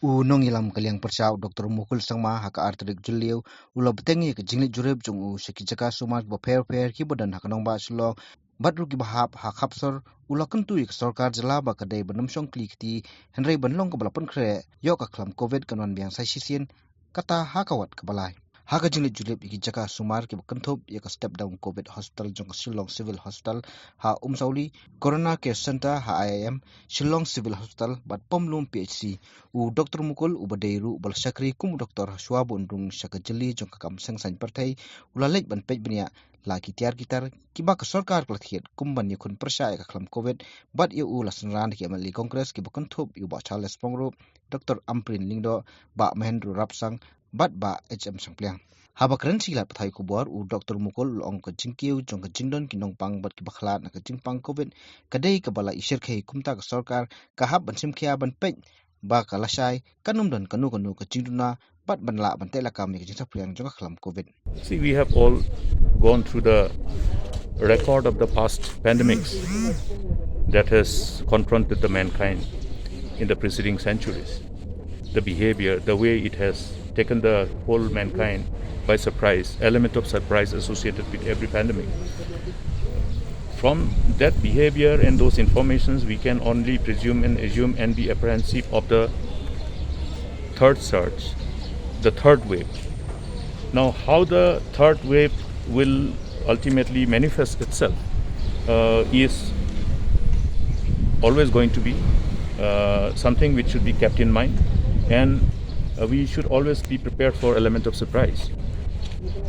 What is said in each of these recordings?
nong ilam kaliang percau Dr. Mukul sangma haka arterik juliu ulo betengi ke jinglit jureb jung seki jaka sumat bo fair ki bodan haka nong ba sulong badru ki bahap ha khapsor ulo kentu ik sorkar jela ba kadai benamsong klikti henrei benlong ke balapan kre yo ka khlam covid kanwan biang sai sisien kata hakawat kebalai haka jinglit julep iki jaka sumar ki bekentop ya ka step down covid hospital jong Shillong civil hospital ha sauli corona care center ha IIM Shillong civil hospital bat pomlum PHC u Dr. Mukul u badairu bal sakri kum Dr. Shwab undung sakajeli jong kakam sengsan partai ulalek ban pej benia laki tiar gitar kiba ka sarkar klathiet kum ban yakun pyrshah ka khlam covid bat yu u lasnran ki amali congress ki bekentop yu ba Charles Pongro Dr. Amprin Lingdo ba Mahendra Rapsang bat ba HM Sangpliang haba keren silat pathai kubor u Dr. Mukul ong ka jingkiu jong ka jingdon kinong pang bat ki bakhlat na ka jingpang covid kadai ka bala isir khei kumta ka sarkar ka hab ban simkhia ban pej ba ka lasai kanum don kanu ka jingduna bat ban la ban tela kam ni jingsa priang jong ka khlam covid. See, we have all gone through the record of the past pandemics that has confronted the mankind in the preceding centuries. The behavior, the way it has taken the whole mankind by surprise, element of surprise associated with every pandemic. From that behavior and those informations, we can only presume and assume and be apprehensive of the third surge, the third wave. Now, how the third wave will ultimately manifest itself is always going to be something which should be kept in mind, and we should always be prepared for element of surprise,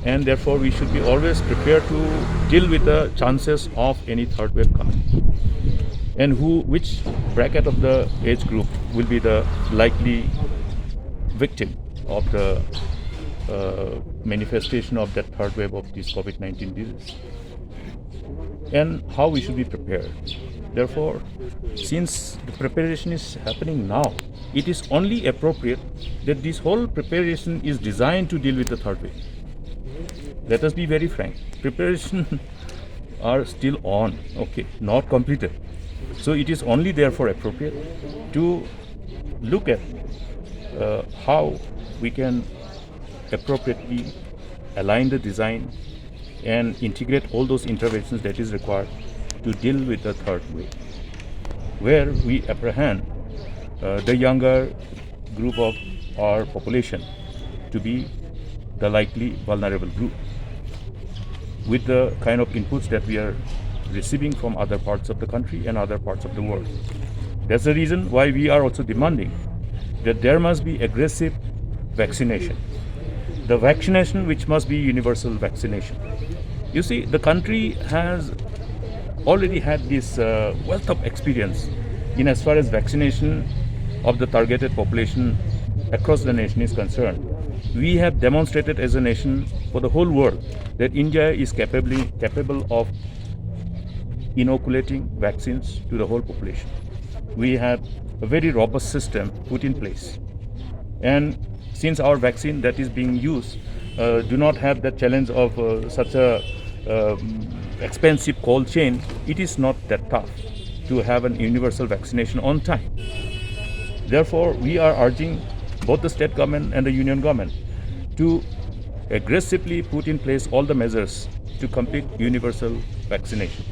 and therefore we should be always prepared to deal with the chances of any third wave coming, and which bracket of the age group will be the likely victim of the manifestation of that third wave of this COVID-19 disease, and how we should be prepared. Therefore, since the preparation is happening now, it is only appropriate that this whole preparation is designed to deal with the third wave. Let us be very frank. Preparation are still on, okay, not completed. So it is only therefore appropriate to look at how we can appropriately align the design and integrate all those interventions that is required to deal with the third wave, where we apprehend the younger group of our population to be the likely vulnerable group, with the kind of inputs that we are receiving from other parts of the country and other parts of the world. That's the reason why we are also demanding that there must be aggressive vaccination. The vaccination which must be universal vaccination. You see, the country has already had this wealth of experience in as far as vaccination of the targeted population across the nation is concerned. We have demonstrated as a nation for the whole world that India is capable of inoculating vaccines to the whole population. We have a very robust system put in place, and since our vaccine that is being used do not have the challenge of such a expensive cold chain, it is not that tough to have an universal vaccination on time. Therefore, we are urging both the state government and the union government to aggressively put in place all the measures to complete universal vaccination.